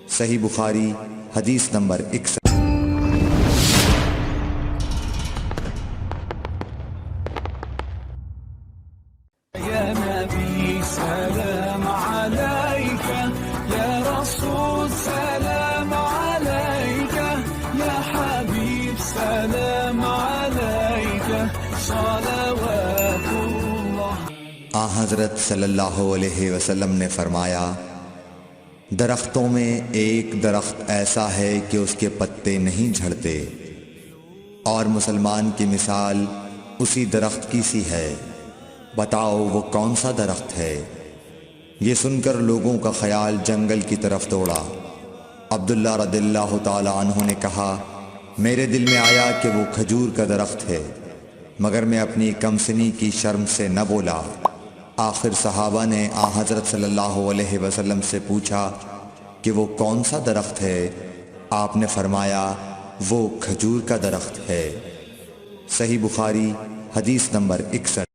सही बुखारी हदीस नंबर 61। या नबी सलाम अलैका, या रसूल सलाम अलैका, या हबीब सलाम अलैका, सलावतुल्लाह। आ हज़रत सल्लल्लाहु अलैहि वसल्लम ने फरमाया, दरख्तों में एक दरख्त ऐसा है कि उसके पत्ते नहीं झड़ते और मुसलमान की मिसाल उसी दरख्त की सी है। बताओ वो कौन सा दरख्त है। ये सुनकर लोगों का ख्याल जंगल की तरफ दौड़ा। अब्दुल्ला रदिल्लाहु ताला अन्हु ने कहा, मेरे दिल में आया कि वो खजूर का दरख्त है, मगर मैं अपनी कमसनी की शर्म से न बोला। आखिर सहाबा ने आ हज़रत सल्लल्लाहु अलैहि वसल्लम से पूछा कि वो कौन सा दरख्त है। आपने फरमाया, वो खजूर का दरख्त है। सही बुखारी हदीस नंबर 61।